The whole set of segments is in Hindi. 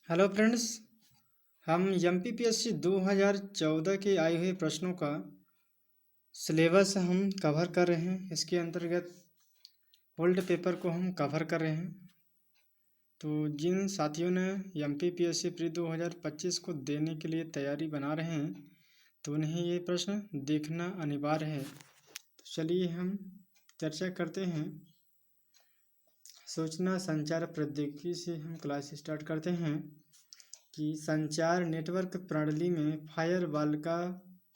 Hello friends. हम एमपीपीएससी 2014 के आए हुए प्रश्नों का सिलेबस हम कवर कर रहे हैं। इसके अंतर्गत ओल्ड पेपर को हम कवर कर रहे हैं। तो जिन साथियों ने एमपीपीएससी प्री 2025 को देने के लिए तैयारी बना रहे हैं तो उन्हें ये प्रश्न देखना अनिवार्य है। तो चलिए हम चर्चा करते हैं। सूचना संचार प्रौद्योगिकी से हम क्लास स्टार्ट करते हैं कि संचार नेटवर्क प्रणाली में फायरवॉल का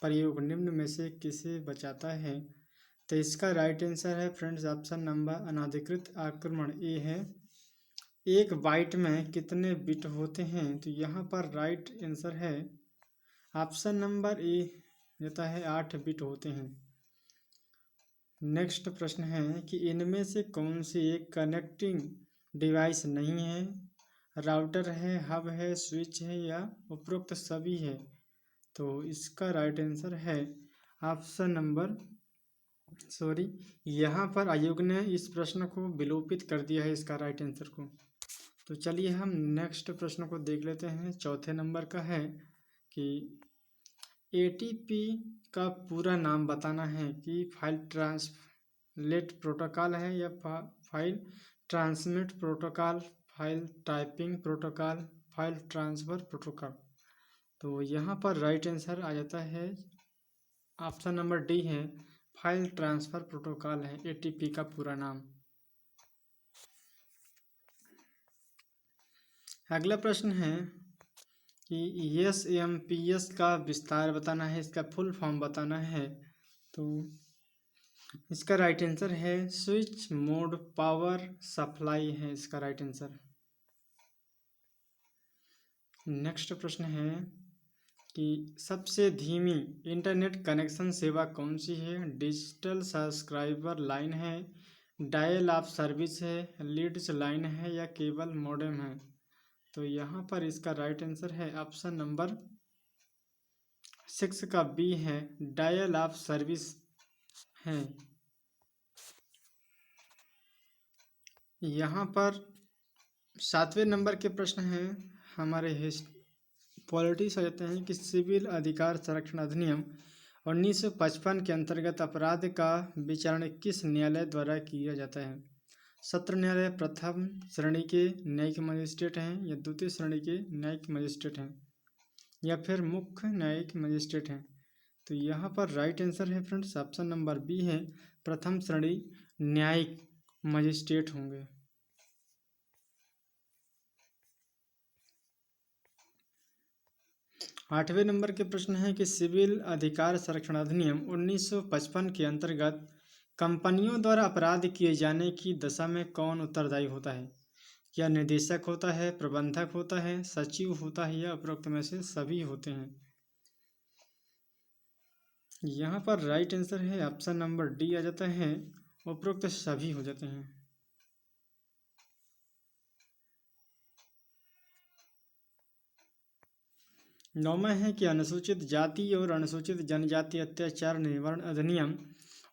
प्रयोग निम्न में से किसे बचाता है। तो इसका राइट आंसर है फ्रेंड्स ऑप्शन नंबर अनधिकृत आक्रमण। ए है। एक बाइट में कितने बिट होते हैं? तो यहाँ पर राइट आंसर है ऑप्शन नंबर ए देता है 8 बिट होते हैं। नेक्स्ट प्रश्न है कि इनमें से कौन सी एक कनेक्टिंग डिवाइस नहीं है? राउटर है, हब है, स्विच है या उपरोक्त सभी है? तो इसका राइट आंसर है ऑप्शन नंबर यहाँ पर आयोग ने इस प्रश्न को विलोपित कर दिया है इसका राइट आंसर को। तो चलिए हम नेक्स्ट प्रश्न को देख लेते हैं। चौथे नंबर का है कि एटीपी का पूरा नाम बताना है कि फाइल ट्रांसलेट प्रोटोकॉल है या file transmit protocol, file typing protocol, file transfer protocol. तो यहाँ पर राइट आंसर आ जाता है ऑप्शन नंबर डी है, फाइल ट्रांसफ़र प्रोटोकॉल है एटीपी का पूरा नाम। अगला प्रश्न है कि एसएमपीएस का विस्तार बताना है, इसका फुल फॉर्म बताना है। तो इसका राइट आंसर है स्विच मोड पावर सप्लाई है इसका राइट आंसर। नेक्स्ट प्रश्न है कि सबसे धीमी इंटरनेट कनेक्शन सेवा कौन सी है? डिजिटल सब्सक्राइबर लाइन है, डायल ऑफ सर्विस है, लीड्स लाइन है या केबल मॉडेम है? तो यहाँ पर इसका राइट आंसर है ऑप्शन नंबर 6 का बी है, डायल ऑफ सर्विस है। यहाँ पर 7वें नंबर के प्रश्न हैं हमारे पॉलिटिक्स आ जाते हैं कि सिविल अधिकार संरक्षण अधिनियम 1955 के अंतर्गत अपराध का विचारण किस न्यायालय द्वारा किया जाता है? सत्र न्यायालय प्रथम श्रेणी के न्यायिक मजिस्ट्रेट हैं या द्वितीय श्रेणी के न्यायिक मजिस्ट्रेट हैं या फिर मुख्य न्यायिक मजिस्ट्रेट हैं? तो यहाँ पर राइट आंसर है फ्रेंड्स ऑप्शन नंबर बी है, प्रथम श्रेणी न्यायिक मजिस्ट्रेट होंगे। 8वें नंबर के प्रश्न है कि सिविल अधिकार संरक्षण अधिनियम 1955 के अंतर्गत कंपनियों द्वारा अपराध किए जाने की दशा में कौन उत्तरदायी होता है? क्या निदेशक होता है, प्रबंधक होता है, सचिव होता है या उपरोक्त में से सभी होते हैं? यहाँ पर राइट आंसर है ऑप्शन नंबर डी आ जाता है, उपरोक्त सभी हो जाते हैं। 9वां है कि अनुसूचित जाति और अनुसूचित जनजाति अत्याचार निवारण अधिनियम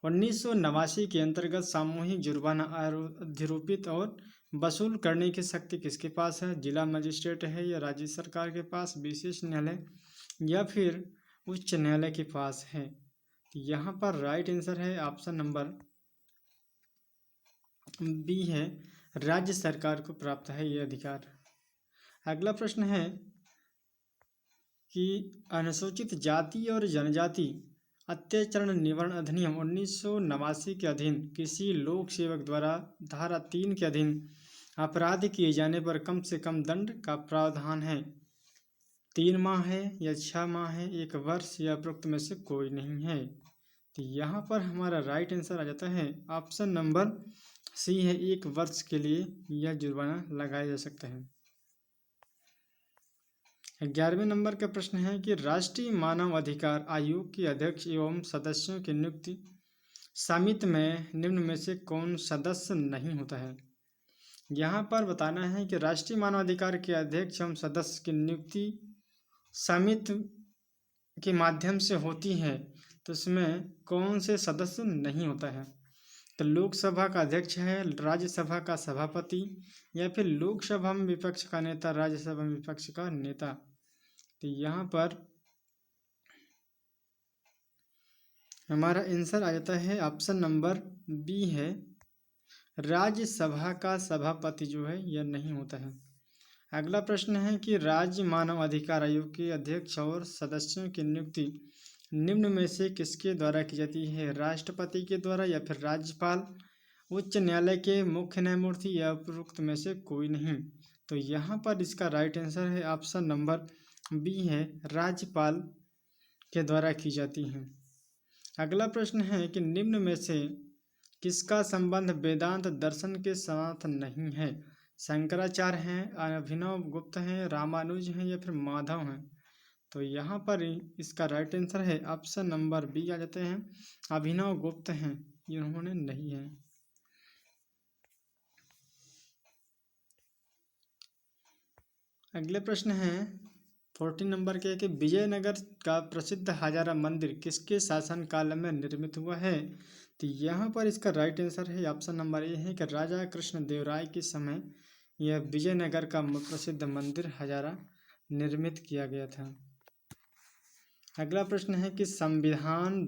1989 के अंतर्गत सामूहिक जुर्माना अधिरोपित और वसूल करने की शक्ति किसके पास है? जिला मजिस्ट्रेट है या राज्य सरकार के पास, विशेष न्यायालय या फिर उच्च न्यायालय के पास है? तो यहाँ पर राइट आंसर है ऑप्शन नंबर बी है, राज्य सरकार को प्राप्त है ये अधिकार। अगला प्रश्न है कि अनुसूचित जाति और जनजाति अत्याचार निवारण अधिनियम 1989 के अधीन किसी लोक सेवक द्वारा धारा 3 के अधीन अपराध किए जाने पर कम से कम दंड का प्रावधान है? 3 माह है या 6 माह है, 1 वर्ष या उपरोक्त में से कोई नहीं है? तो यहाँ पर हमारा राइट आंसर आ जाता है ऑप्शन नंबर सी है, 1 वर्ष के लिए यह जुर्माना लगाया जा सकता है। 11वें नंबर का प्रश्न है कि राष्ट्रीय मानव अधिकार आयोग के अध्यक्ष एवं सदस्यों की नियुक्ति समिति में निम्न में से कौन सदस्य नहीं होता है? यहाँ पर बताना है कि राष्ट्रीय मानव अधिकार के अध्यक्ष एवं सदस्य की नियुक्ति समिति के माध्यम से होती है, तो इसमें कौन से सदस्य नहीं होता है? तो लोकसभा का अध्यक्ष है, राज्यसभा का सभापति, या फिर लोकसभा में विपक्ष का नेता, राज्यसभा में विपक्ष का नेता। तो यहाँ पर हमारा आंसर आ जाता है ऑप्शन नंबर बी है, राज्यसभा का सभापति जो है यह नहीं होता है। अगला प्रश्न है कि राज्य मानव अधिकार आयोग के अध्यक्ष और सदस्यों की नियुक्ति निम्न में से किसके द्वारा की जाती है, राष्ट्रपति के द्वारा या फिर राज्यपाल, उच्च न्यायालय के मुख्य न्यायमूर्ति, या उपरोक्त में से कोई नहीं। तो यहाँ पर इसका राइट आंसर है ऑप्शन नंबर बी है, राज्यपाल के द्वारा की जाती है। अगला प्रश्न है कि निम्न में से किसका संबंध वेदांत दर्शन के साथ नहीं है, शंकराचार्य हैं, अभिनव गुप्त हैं, रामानुज हैं, या फिर माधव हैं। तो यहाँ पर इसका राइट आंसर है ऑप्शन नंबर बी आ जाते हैं, अभिनव गुप्त हैं, इन्होंने नहीं है। अगले प्रश्न है 14 नंबर के कि विजयनगर का प्रसिद्ध हजारा मंदिर किसके शासनकाल में निर्मित हुआ है। तो यहाँ पर इसका राइट आंसर है ऑप्शन नंबर ए है कि राजा कृष्णदेवराय के समय यह विजयनगर का प्रसिद्ध मंदिर हजारा निर्मित किया गया था। अगला प्रश्न है कि संविधान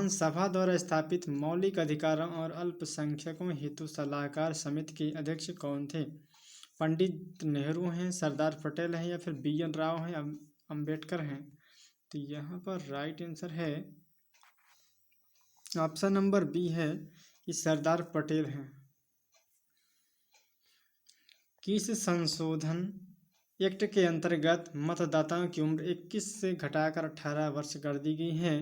सभा द्वारा स्थापित मौलिक अधिकारों और अल्पसंख्यकों हेतु सलाहकार समिति के अध्यक्ष कौन थे, पंडित नेहरू हैं, सरदार पटेल हैं, या फिर BN राव हैं, अंबेडकर हैं। तो यहाँ पर राइट आंसर है ऑप्शन नंबर बी है कि सरदार पटेल हैं। किस संशोधन एक्ट के अंतर्गत मतदाताओं की उम्र 21 से घटाकर 18 वर्ष कर दी गई है।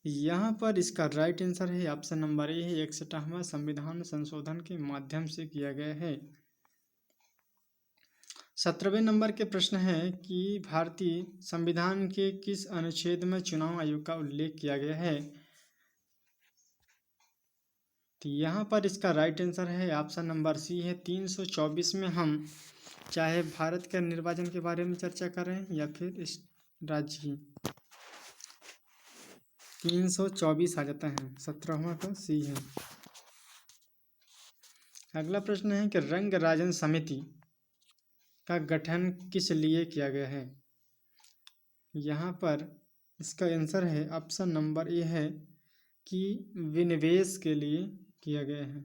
यहाँ पर इसका राइट आंसर है ऑप्शन नंबर ए है, 61वां संविधान संशोधन के माध्यम से किया गया है। 17वें नंबर के प्रश्न है कि भारतीय संविधान के किस अनुच्छेद में चुनाव आयोग का उल्लेख किया गया है। तो यहाँ पर इसका राइट आंसर है ऑप्शन नंबर सी है, 324 में हम चाहे भारत के निर्वाचन के बारे में चर्चा करें या फिर इस राज्य की, 324 आ जाता है, 17वां का सी है। अगला प्रश्न है कि रंग राजन समिति का गठन किस लिए किया गया है। यहाँ पर इसका आंसर है ऑप्शन नंबर ए है कि विनिवेश के लिए किया गया है।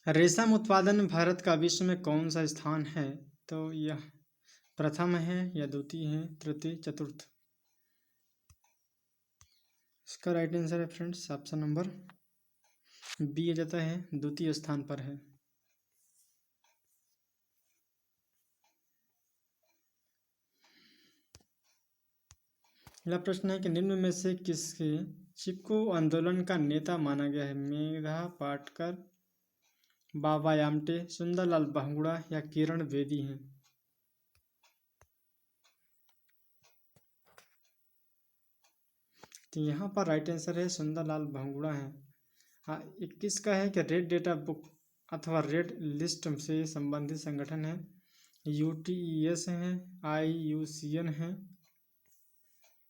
रेशम उत्पादन में भारत का विश्व में कौन सा स्थान है। तो यह प्रथम है या द्वितीय है, तृतीय, चतुर्थ। इसका राइट आंसर है फ्रेंड्स ऑप्शन नंबर बी आ जाता है, द्वितीय स्थान पर है। अगला प्रश्न है कि निम्न में से किसके चिपको आंदोलन का नेता माना गया है, मेधा पाटकर, बाबा आमटे, सुंदरलाल बहुगुणा, या किरण बेदी हैं। तो यहाँ पर राइट आंसर है सुंदरलाल बहुगुणा है। 21 का है कि रेड डेटा बुक अथवा रेड लिस्ट से संबंधित संगठन है, UTES है, IUCN है,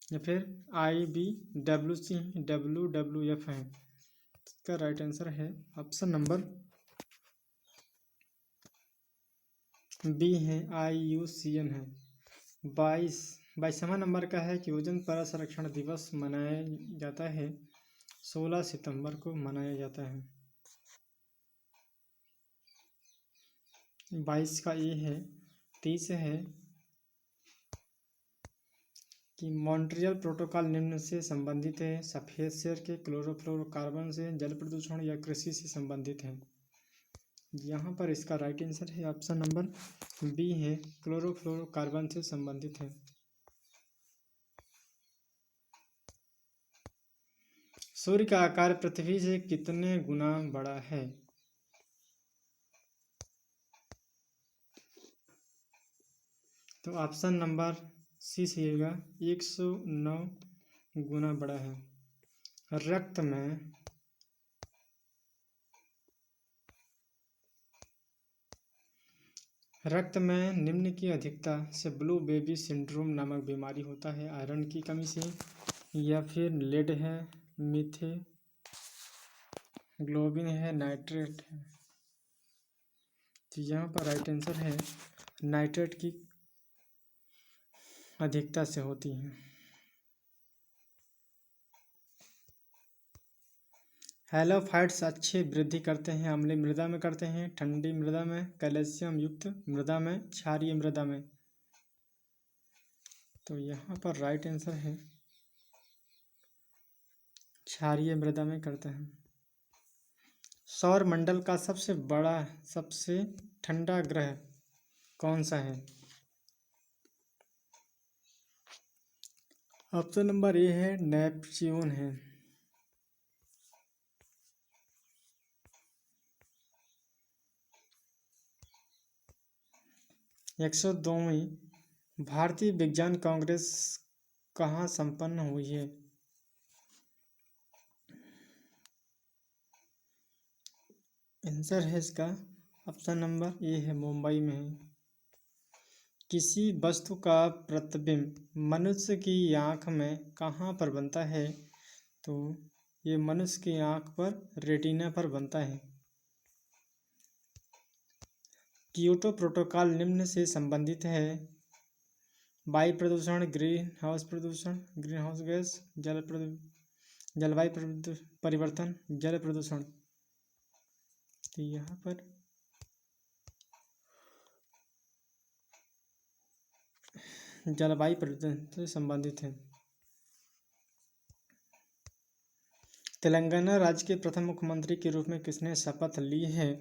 या फिर IBWC, WWF है। इसका राइट आंसर है ऑप्शन नंबर बी है, IUCN है। 22वां नंबर का है कि ओजोन परत संरक्षण दिवस मनाया जाता है, 16 सितंबर को मनाया जाता है। 22 का ये है। 30 है कि मॉन्ट्रियल प्रोटोकॉल निम्न से संबंधित है, सफ़ेद शेर के, क्लोरोफ्लोरोकार्बन से, जल प्रदूषण, या कृषि से संबंधित है। यहाँ पर इसका राइट आंसर है ऑप्शन नंबर बी है, क्लोरोफ्लोरोकार्बन से संबंधित है। सूर्य का आकार पृथ्वी से कितने गुना बड़ा है। तो ऑप्शन नंबर सी सीगा 109 गुना बड़ा है। रक्त में रक्त में निम्न की अधिकता से ब्लू बेबी सिंड्रोम नामक बीमारी होता है। आयरन की कमी से, या फिर लेड है, ग्लोबिन है, नाइट्रेट है। तो यहाँ पर राइट आंसर है नाइट्रेट की अधिकता से होती है। हैलोफाइट्स अच्छी वृद्धि करते हैं अम्लीय मृदा में करते हैं, ठंडी मृदा में, कैल्शियम युक्त मृदा में, क्षारीय मृदा में। तो यहाँ पर राइट आंसर है क्षारीय मृदा में करते हैं। सौर मंडल का सबसे बड़ा, सबसे ठंडा ग्रह कौन सा है? ऑप्शन नंबर ए है नेपच्यून है। 102वीं भारतीय विज्ञान कांग्रेस कहाँ संपन्न हुई है? आंसर है इसका ऑप्शन नंबर ए है मुंबई में है। किसी वस्तु का प्रतिबिंब मनुष्य की आंख में कहाँ पर बनता है? तो ये मनुष्य की आंख पर, रेटिना पर बनता है। कियोटो प्रोटोकॉल निम्न से संबंधित है: वायु प्रदूषण, ग्रीन हाउस प्रदूषण, ग्रीन हाउस गैस, जलवायु परिवर्तन, जल प्रदूषण। तो यहाँ पर जलवायु परिवर्तन से संबंधित है। तेलंगाना राज्य के प्रथम मुख्यमंत्री के रूप में किसने शपथ ली है?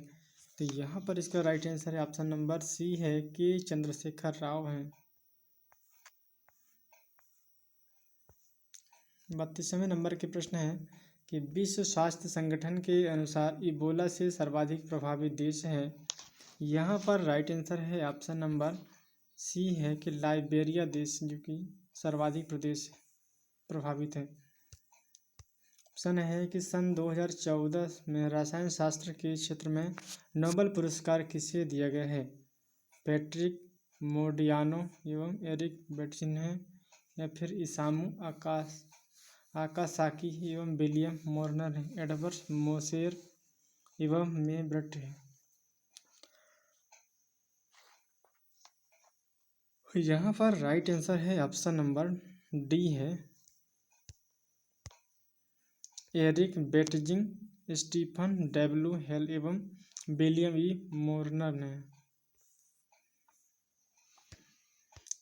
तो यहाँ पर इसका राइट आंसर है ऑप्शन नंबर सी है कि चंद्रशेखर राव हैं। 32वें नंबर के प्रश्न है कि विश्व स्वास्थ्य संगठन के अनुसार इबोला से सर्वाधिक प्रभावित देश है। यहाँ पर राइट आंसर है ऑप्शन नंबर सी है कि लाइबेरिया देश, जो कि सर्वाधिक प्रदेश प्रभावित है। ऑप्शन है कि सन 2014 में रसायन शास्त्र के क्षेत्र में नोबेल पुरस्कार किसे दिया गया है? पैट्रिक मोडियानो एवं एरिक बेटजिन, या फिर इसामू आकासाकी एवं विलियम मोर्नर है, एडवर्ड मोसेर एवं मे ब्रट है। यहाँ पर राइट आंसर है ऑप्शन नंबर डी है एरिक बेटजिंग, स्टीफन डब्ल्यू हेल एवं विलियम ई मोर्नर ने।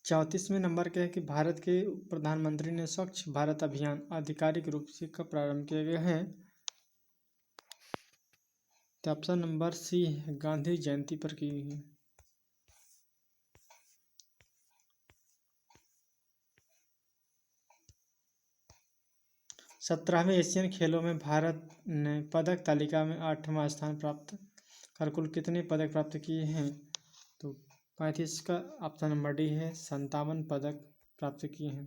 34वें नंबर के है कि भारत के प्रधानमंत्री ने स्वच्छ भारत अभियान आधिकारिक रूप से कब प्रारंभ किया गया है? तो ऑप्शन नंबर सी है गांधी जयंती पर की गई है। 17वें एशियन खेलों में भारत ने पदक तालिका में 8वां स्थान प्राप्त कर कुल कितने पदक प्राप्त किए हैं? तो 35 का ऑप्शन नंबर डी है 57 पदक प्राप्त किए हैं।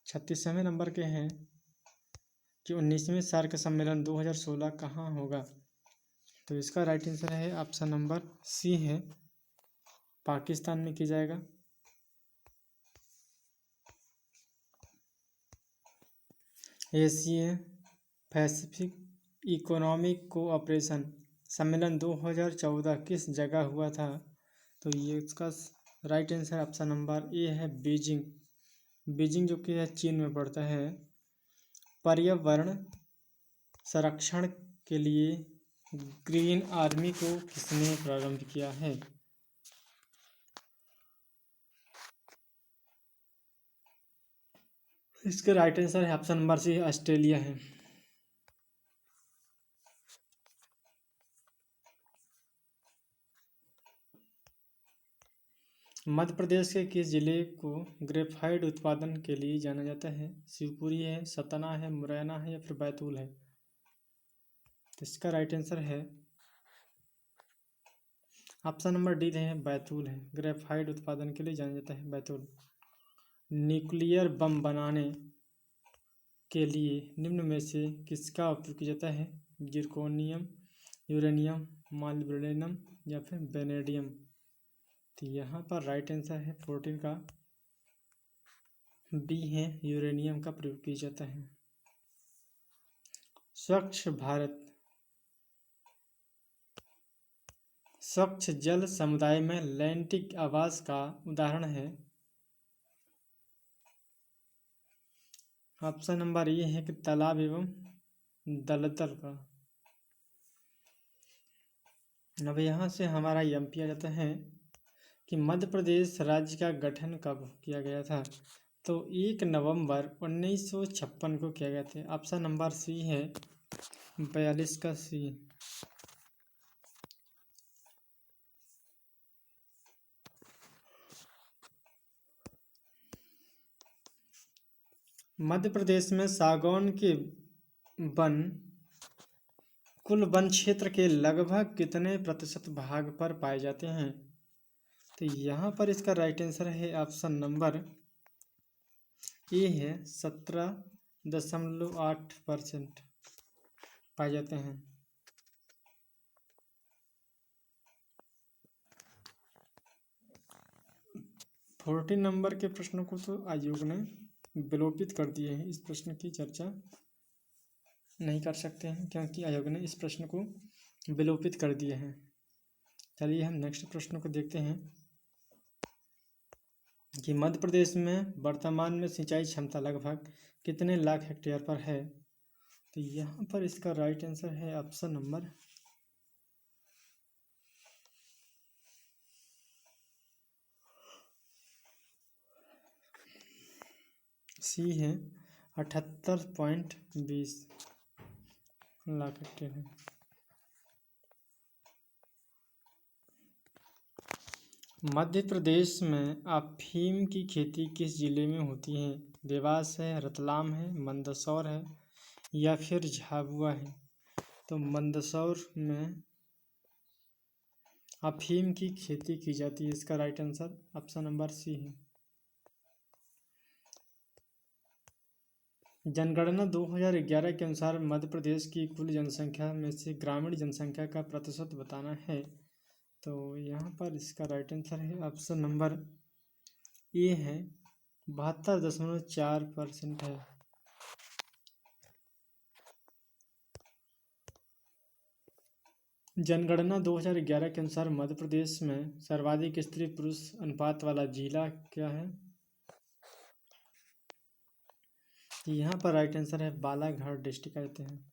36वें नंबर के हैं कि 19वें सार्क सम्मेलन 2016 कहाँ होगा? तो इसका राइट आंसर है ऑप्शन नंबर सी है पाकिस्तान में किया जाएगा। एशिया पैसिफिक इकोनॉमिक कोऑपरेशन सम्मेलन 2014 किस जगह हुआ था? तो ये इसका right answer option number A है बीजिंग। बीजिंग जो कि है चीन में पड़ता है। पर्यावरण संरक्षण के लिए ग्रीन आर्मी को किसने प्रारंभ किया है? इसका राइट आंसर है ऑप्शन नंबर सी ऑस्ट्रेलिया है। मध्य प्रदेश के किस जिले को ग्रेफाइट उत्पादन के लिए जाना जाता है? शिवपुरी है, सतना है, मुरैना है, या फिर बैतूल है? तो इसका राइट आंसर है ऑप्शन नंबर डी है बैतूल है। ग्रेफाइट उत्पादन के लिए जाना जाता है बैतूल। न्यूक्लियर बम बनाने के लिए निम्न में से किसका उपयोग किया जाता है? जिर्कोनियम, यूरेनियम, मॉलिब्डेनम या फिर वेनेडियम। तो यहाँ पर राइट आंसर है 14 का बी है, यूरेनियम का प्रयोग किया जाता है। स्वच्छ भारत, स्वच्छ जल समुदाय में लैंटिक आवास का उदाहरण है। ऑप्शन नंबर ए है कि तालाब एवं दलदल का। अब यहाँ से हमारा एमपी आ जाता है कि मध्य प्रदेश राज्य का गठन कब किया गया था। तो 1 नवंबर 1956 को किया गया था। ऑप्शन नंबर सी है 42 का सी। मध्य प्रदेश में सागौन के वन कुल वन क्षेत्र के लगभग कितने प्रतिशत भाग पर पाए जाते हैं। तो यहाँ पर इसका राइट आंसर है ऑप्शन नंबर ए है 17.8% पाए जाते हैं। 14 नंबर के प्रश्नों को तो आयोग ने विलोपित कर दिए हैं। इस प्रश्न की चर्चा नहीं कर सकते हैं क्योंकि आयोग ने इस प्रश्न को विलोपित कर दिए हैं। चलिए हम नेक्स्ट प्रश्न को देखते हैं कि मध्य प्रदेश में वर्तमान में सिंचाई क्षमता लगभग कितने लाख हेक्टेयर पर है। तो यहाँ पर इसका राइट आंसर है ऑप्शन नंबर सी है 78.20 लाख हेक्टेयर है। मध्य प्रदेश में अफीम की खेती किस जिले में होती है। देवास है, रतलाम है, मंदसौर है या फिर झाबुआ है। तो मंदसौर में अफीम की खेती की जाती है। इसका right answer option number C है। जनगणना 2011 के अनुसार मध्य प्रदेश की कुल जनसंख्या में से ग्रामीण जनसंख्या का प्रतिशत बताना है। तो यहाँ पर इसका राइट आंसर है ऑप्शन नंबर ए है 72.4% है। जनगणना 2011 के अनुसार मध्य प्रदेश में सर्वाधिक स्त्री पुरुष अनुपात वाला जिला क्या है। यहाँ पर राइट आंसर है बालाघाट डिस्ट्रिक्ट कहते हैं।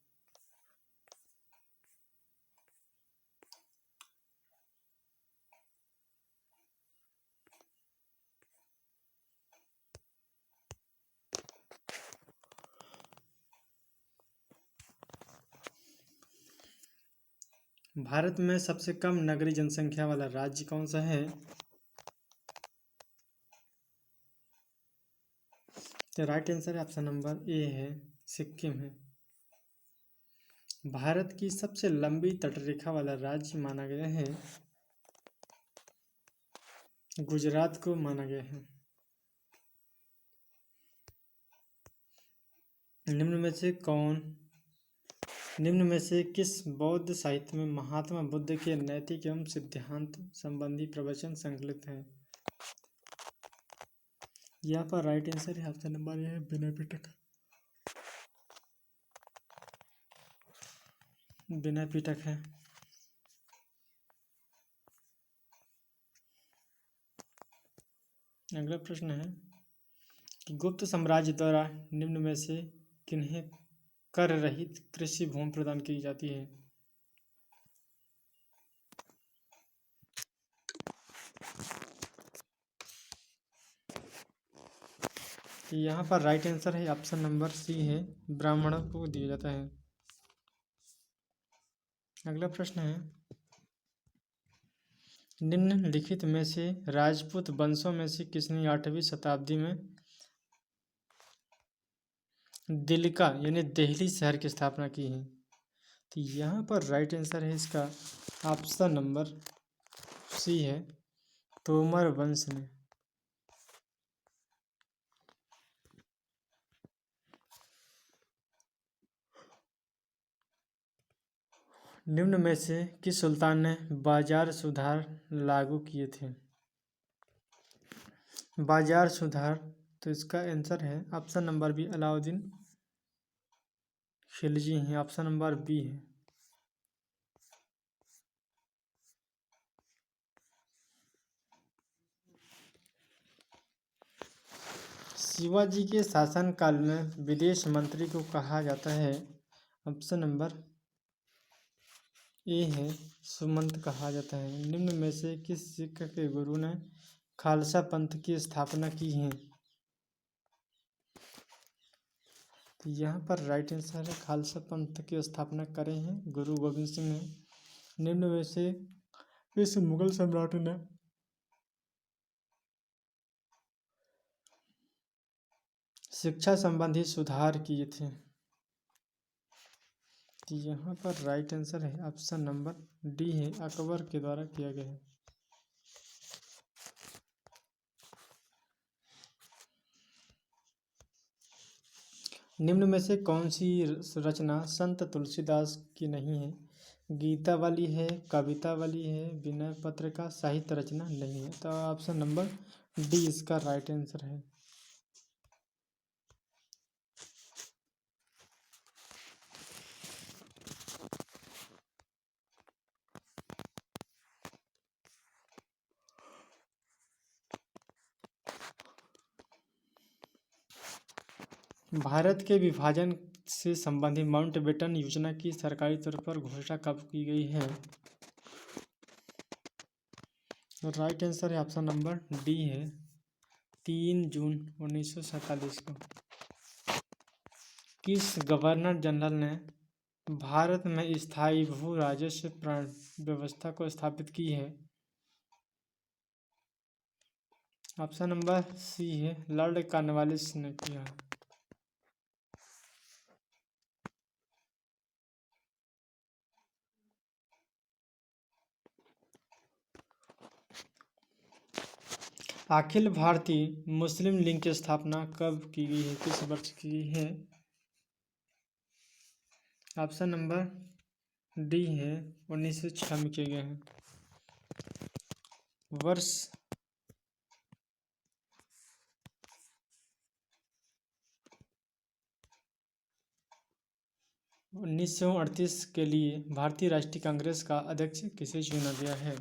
भारत में सबसे कम नगरीय जनसंख्या वाला राज्य कौन सा है। तो राइट आंसर है ऑप्शन नंबर ए है सिक्किम है। भारत की सबसे लंबी तटरेखा वाला राज्य माना गया है गुजरात को माना गया है। निम्न में से किस बौद्ध साहित्य में महात्मा बुद्ध के नैतिक एवं सिद्धांत संबंधी प्रवचन संकलित हैं। यहाँ पर राइट आंसर है ऑप्शन नंबर है विनय पिटक। विनय पिटक है। अगला प्रश्न है कि गुप्त साम्राज्य द्वारा निम्न में से किन्हें कर रहित कृषि भूमि प्रदान की जाती है। यहाँ पर राइट आंसर है ऑप्शन नंबर सी है ब्राह्मणों को दिया जाता है। अगला प्रश्न है निम्नलिखित में से राजपूत वंशों में से किसने 8वीं शताब्दी में दिल्का यानी दिल्ली शहर की स्थापना की है। तो यहाँ पर राइट आंसर है इसका ऑप्शन नंबर सी है तोमर वंश ने। निम्न में से किस सुल्तान ने बाजार सुधार लागू किए थे? बाजार सुधार, तो इसका आंसर है option number B, Alauddin Khilji हैं। ऑप्शन नंबर बी है। शिवाजी के शासनकाल में विदेश मंत्री को कहा जाता है? ऑप्शन नंबर ए है, सुमंत कहा जाता है। निम्न में से किस सिख के गुरु ने खालसा पंथ की स्थापना की है? तो यहाँ पर राइट आंसर है, खालसा पंथ की स्थापना करे हैं गुरु गोविंद सिंह ने। निम्न में से किस मुगल सम्राट ने शिक्षा संबंधी सुधार किए थे? तो यहाँ पर राइट आंसर है ऑप्शन नंबर डी है, अकबर के द्वारा किया गया है। निम्न में से कौन सी रचना संत तुलसीदास की नहीं है? गीता वाली है, कविता वाली है, विनय पत्र का साहित्य रचना नहीं है। तो ऑप्शन नंबर डी इसका राइट आंसर है। भारत के विभाजन से संबंधित माउंटबेटन योजना की सरकारी तौर पर घोषणा कब की गई है? राइट आंसर है ऑप्शन नंबर डी है, 3 जून 1947 को। किस गवर्नर जनरल ने भारत में स्थायी भू राजस्व व्यवस्था को स्थापित की है? ऑप्शन नंबर सी है, लॉर्ड कॉर्नवालिस ने किया है। अखिल भारतीय मुस्लिम लीग की स्थापना कब की गई है, किस वर्ष की गई है? ऑप्शन नंबर डी है, 1906 में किए गए हैं। वर्ष 1938 के लिए भारतीय राष्ट्रीय कांग्रेस का अध्यक्ष किसे चुना गया है?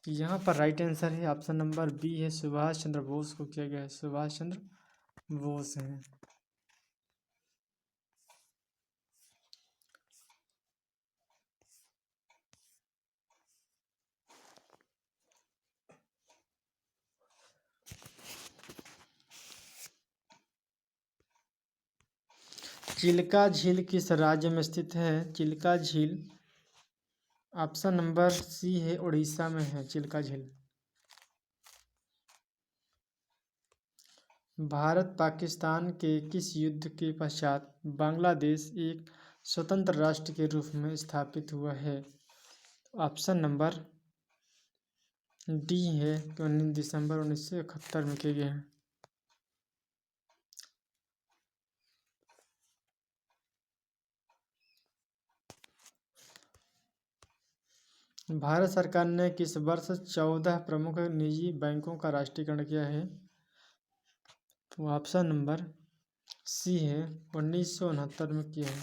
यहाँ पर राइट आंसर है ऑप्शन नंबर बी है, सुभाष चंद्र बोस को किया गया है। सुभाष चंद्र बोस हैं। चिल्का झील किस राज्य में स्थित है? चिल्का झील ऑप्शन नंबर सी है, उड़ीसा में है चिल्का झील। भारत पाकिस्तान के किस युद्ध के पश्चात बांग्लादेश एक स्वतंत्र राष्ट्र के रूप में स्थापित हुआ है? ऑप्शन नंबर डी है, 19 दिसंबर 1971 में किए गए हैं। भारत सरकार ने किस वर्ष 14 प्रमुख निजी बैंकों का राष्ट्रीयकरण किया है? तो ऑप्शन नंबर सी है, 1969 में किया है।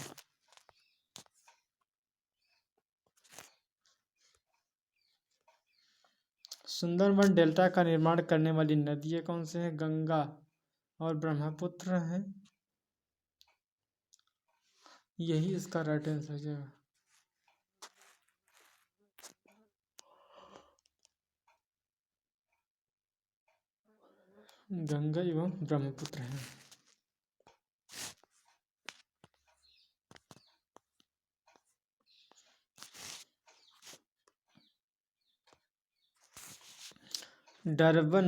सुंदरबन डेल्टा का निर्माण करने वाली नदियाँ कौन से हैं? गंगा और ब्रह्मपुत्र है। यही इसका राइट आंसर है। गंगा एवं ब्रह्मपुत्र है। डरबन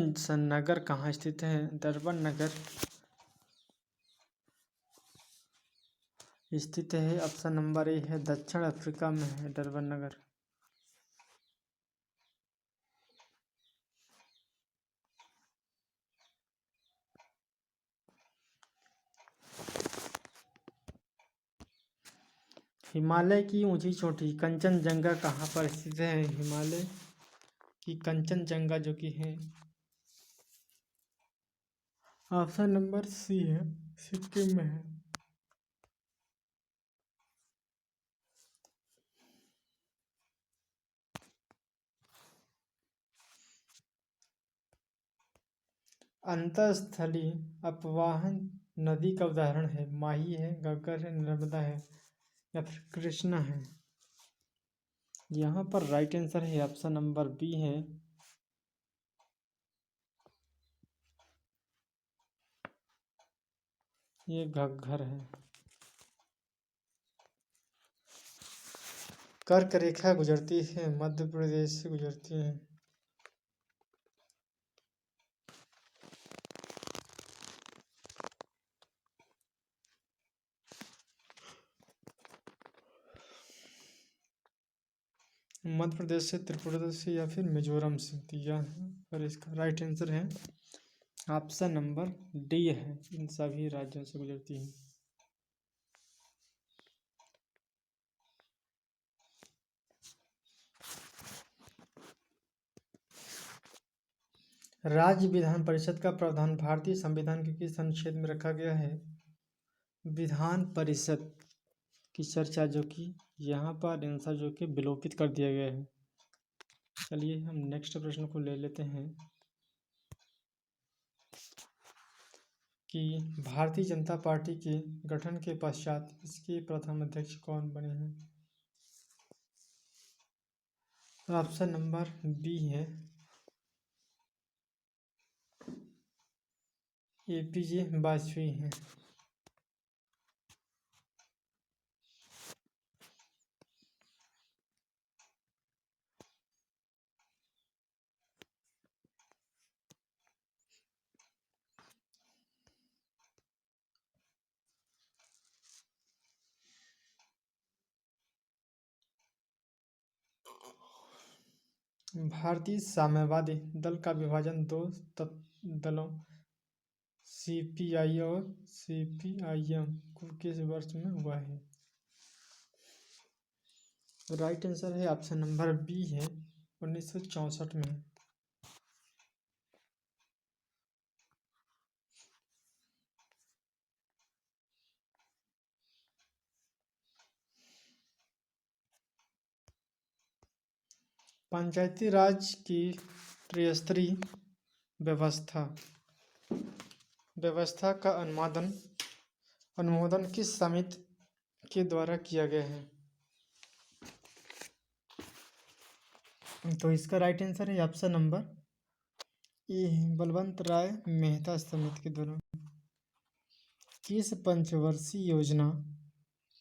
नगर कहाँ स्थित है? डरबन नगर स्थित है, ऑप्शन नंबर ए है, दक्षिण अफ्रीका में है डरबन नगर। हिमालय की ऊंची चोटी कंचनजंगा कहाँ पर स्थित है? हिमालय की कंचनजंगा जो कि है, ऑप्शन नंबर सी है, सिक्किम में है। अंतःस्थलीय अपवाहन नदी का उदाहरण है? माही है, घग्गर है, नर्मदा है या फिर कृष्णा है? यहाँ पर राइट आंसर है ऑप्शन नंबर बी है, ये घग्गर है। कर्क रेखा गुजरती है, मध्य प्रदेश से गुजरती है। मध्य प्रदेश से, त्रिपुरा से या फिर मिजोरम से। तो यहाँ पर इसका राइट आंसर है ऑप्शन नंबर डी है, इन सभी राज्यों से गुजरती है। राज्य विधान परिषद का प्रावधान भारतीय संविधान के किस अनुच्छेद में रखा गया है? विधान परिषद की चर्चा जो कि यहाँ पर आंसर जो कि विलोपित कर दिया गया है। चलिए हम नेक्स्ट प्रश्न को ले लेते हैं कि भारतीय जनता पार्टी के गठन के पश्चात इसके प्रथम अध्यक्ष कौन बने हैं? ऑप्शन नंबर बी है, एपीजे वाजपेयी हैं। भारतीय साम्यवादी दल का विभाजन दो दलों सीपीआई और सीपीआईएम को किस वर्ष में हुआ है? राइट आंसर है ऑप्शन नंबर बी है, 1964 में। पंचायती राज की त्रिस्तरीय व्यवस्था का अनुमोदन किस समिति के द्वारा किया गया है? तो इसका राइट आंसर है ऑप्शन नंबर ए, बलवंत राय मेहता समिति के द्वारा। किस पंचवर्षीय योजना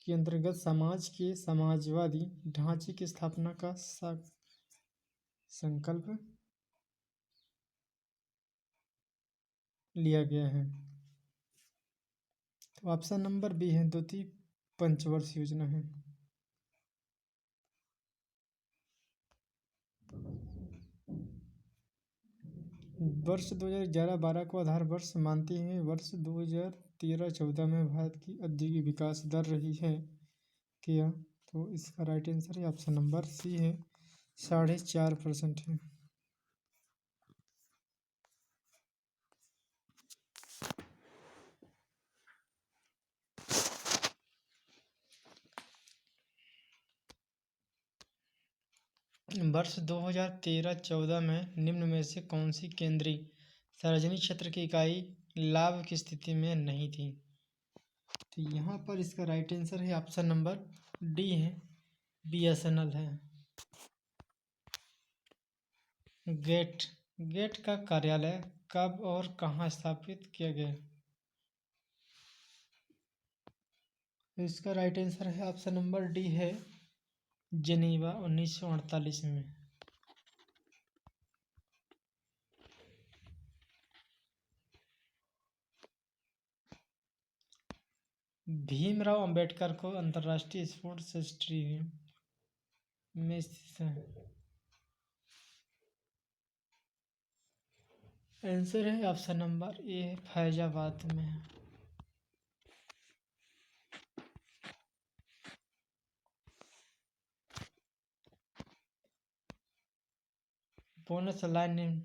के अंतर्गत समाज के समाजवादी ढांचे की स्थापना का संकल्प लिया गया है? तो ऑप्शन नंबर बी है, द्वितीय पंचवर्षीय योजना है। वर्ष 2011-12 को आधार वर्ष मानते हैं। वर्ष 2013-14 में भारत की औद्योगिक विकास दर रही है क्या? तो इसका राइट आंसर है ऑप्शन नंबर सी है, 4.5% है। वर्ष 2013-14 में निम्न में से कौन सी केंद्रीय सार्वजनिक क्षेत्र की इकाई लाभ की स्थिति में नहीं थी? तो यहाँ पर इसका राइट आंसर है ऑप्शन नंबर डी है, बीएसएनएल है। गेट का कार्यालय कब और कहाँ स्थापित किया गया? इसका राइट आंसर है ऑप्शन नंबर डी है, जेनीवा 1948 में। भीमराव अंबेडकर को अंतर्राष्ट्रीय स्पोर्ट्स स्टेडियम में स्थित है? आंसर है ऑप्शन नंबर ए, फैजाबाद में है। बोनस लाइन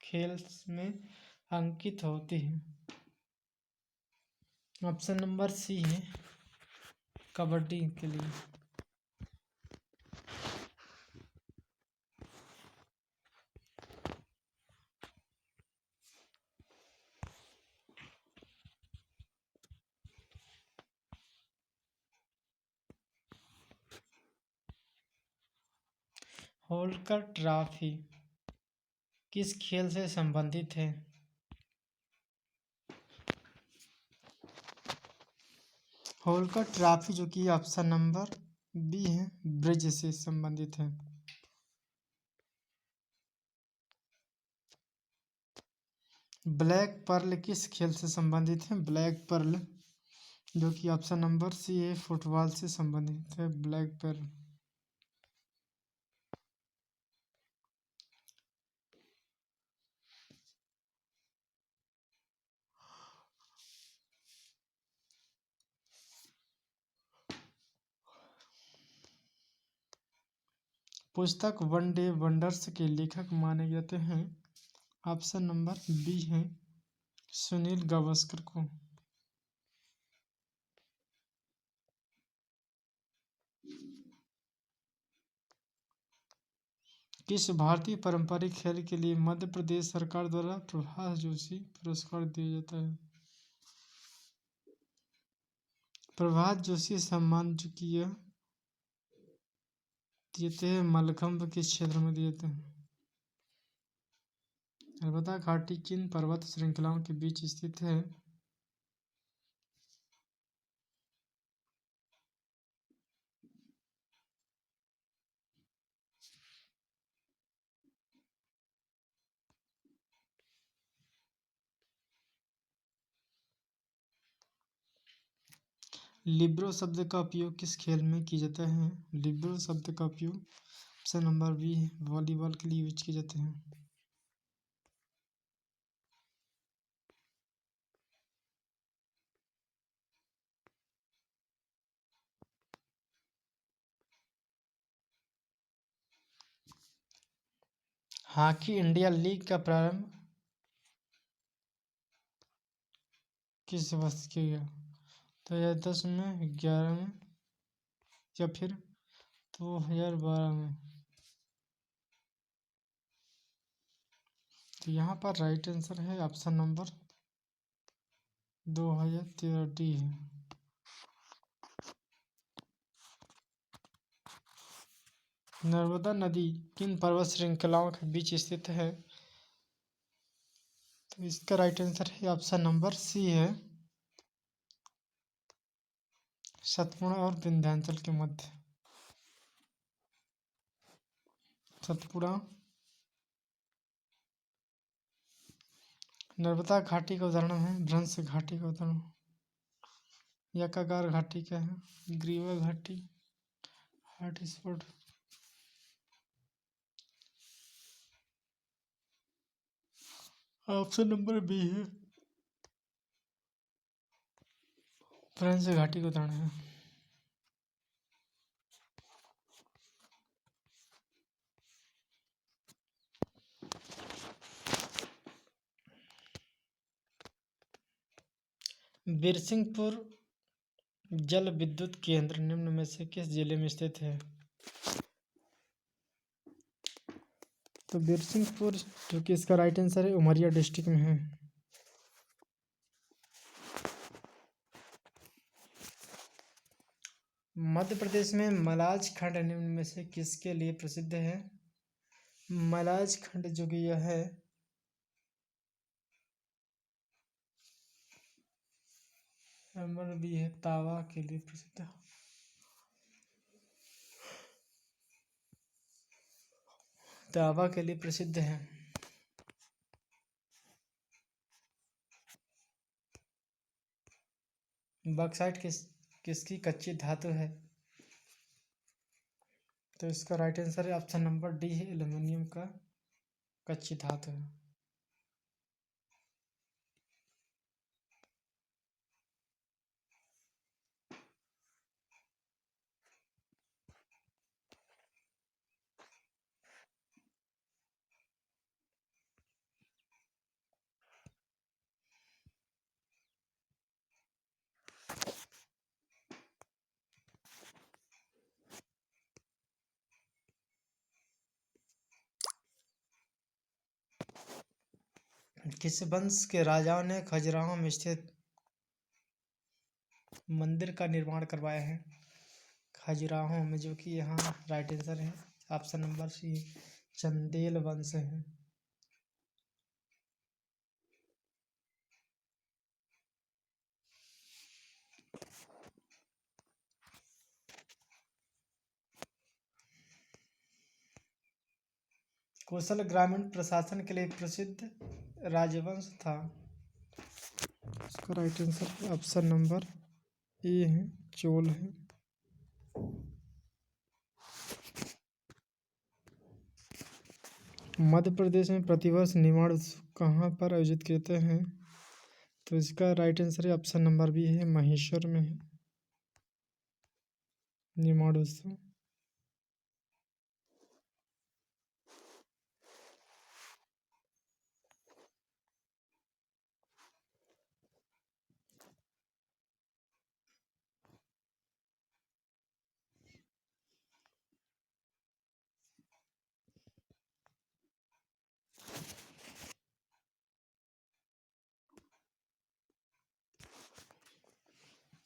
खेल में अंकित होती है? ऑप्शन नंबर सी है कबड्डी के लिए। होलकर ट्रॉफी किस खेल से संबंधित है? होलकर ट्रॉफी जो कि ऑप्शन नंबर बी है ब्रिज से संबंधित है। ब्लैक पर्ल किस खेल से संबंधित है? ब्लैक पर्ल जो कि ऑप्शन नंबर सी है फुटबॉल से संबंधित है ब्लैक पर्ल। पुस्तक वन डे वंडर्स के लेखक माने जाते हैं? ऑप्शन नंबर बी है सुनील गावस्कर को। किस भारतीय पारंपरिक खेल के लिए मध्य प्रदेश सरकार द्वारा प्रभाष जोशी पुरस्कार दिया जाता है? प्रभाष जोशी सम्मान जो कि यह देते हैं मलखंभ किस क्षेत्र में दिए जाते हैं? नर्मदा घाटी किन पर्वत श्रृंखलाओं के बीच स्थित है? लिब्रो शब्द का उपयोग किस खेल में किया जाता है? लिब्रो शब्द का उपयोग ऑप्शन नंबर बी है वॉलीबॉल के लिए यूज किए जाते हैं। हॉकी इंडिया लीग का प्रारंभ किस वर्ष किया गया? 2010 में, 11 में या फिर 2012 में? तो यहाँ पर राइट आंसर है ऑप्शन नंबर 2013 डी है। नर्मदा नदी किन पर्वत श्रृंखलाओं के बीच स्थित है? तो इसका राइट आंसर है ऑप्शन नंबर सी है सतपुड़ा और विंध्याचल के मध्य। सतपुड़ा नर्मदा घाटी का उदाहरण है, भ्रंश घाटी का उदाहरण यकागार घाटी का है, ग्रीवा घाटी, हॉटस्पॉट। ऑप्शन नंबर बी है भ्रंश घाटी का उदाहरण है। बिरसिंहपुर जल विद्युत केंद्र निम्न में से किस जिले में स्थित है? तो बिरसिंहपुर जो कि इसका राइट आंसर है उमरिया डिस्ट्रिक्ट में है। मध्य प्रदेश में मलाज खंड निम्न में से किसके लिए प्रसिद्ध है? मलाज खंड जो कि यह है नंबर बी है तावा के लिए प्रसिद्ध है। तावा के लिए प्रसिद्ध है। बॉक्साइट किसकी कच्ची धातु है? तो इसका राइट आंसर है ऑप्शन नंबर डी है एल्युमिनियम का कच्ची धातु है। किस वंश के राजाओं ने खजुराहो में स्थित मंदिर का निर्माण करवाया है? खजुराहो में, जो कि यहाँ राइट आंसर है ऑप्शन नंबर सी, चंदेल वंश है। कौशल ग्रामीण प्रशासन के लिए प्रसिद्ध राजवंश था। इसका right answer option number A है, चोल है। मध्य प्रदेश में प्रतिवर्ष निर्माण उत्सव कहाँ पर आयोजित किए जाते हैं? तो इसका राइट आंसर है ऑप्शन नंबर बी है, महेश्वर में है निर्माण उत्सव।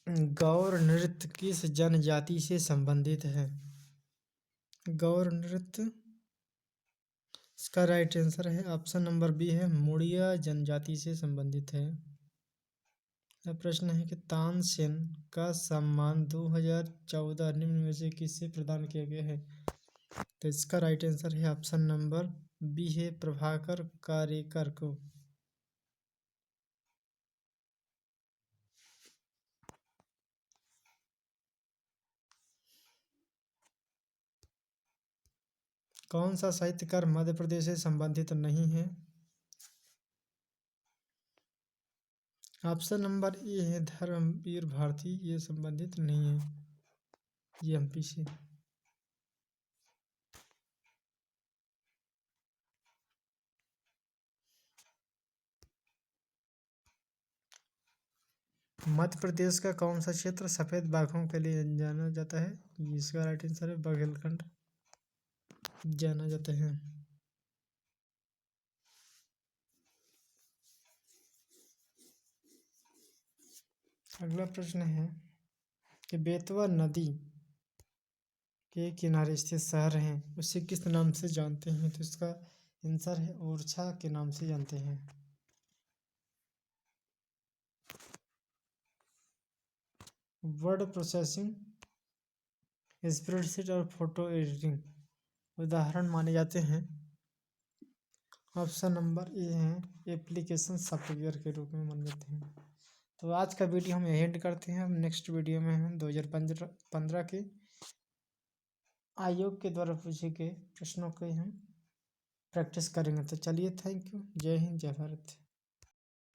गौर नृत्य किस जनजाति से संबंधित है? गौर नृत्य, इसका राइट आंसर है ऑप्शन नंबर बी है, मुड़िया जनजाति से संबंधित है। यह प्रश्न है कि तानसेन का सम्मान 2014 निम्न में से किससे प्रदान किया गया है? तो इसका राइट आंसर है ऑप्शन नंबर बी है, प्रभाकर कारेकर को। कौन सा साहित्यकार मध्य प्रदेश से संबंधित नहीं है? ऑप्शन नंबर ए है, धर्मवीर भारती, ये संबंधित नहीं है, ये एमपी से। मध्य प्रदेश का कौन सा क्षेत्र सफेद बाघों के लिए जाना जाता है? इसका राइट आंसर है, बघेलखंड जाना जाता है। अगला प्रश्न है कि बेतवा नदी के किनारे स्थित शहर है, उसे किस नाम से जानते हैं? तो इसका आंसर है, ओरछा के नाम से जानते हैं। वर्ड प्रोसेसिंग, स्प्रेडशीट और फोटो एडिटिंग उदाहरण माने जाते हैं। ऑप्शन नंबर ए है, एप्लीकेशन सॉफ्टवेयर के रूप में माने जाते हैं। तो आज का वीडियो हम यही एंड करते हैं। नेक्स्ट वीडियो में हम 2015 के आयोग के द्वारा पूछे गए प्रश्नों के हम प्रैक्टिस करेंगे। तो चलिए, थैंक यू, जय हिंद, जय भारत।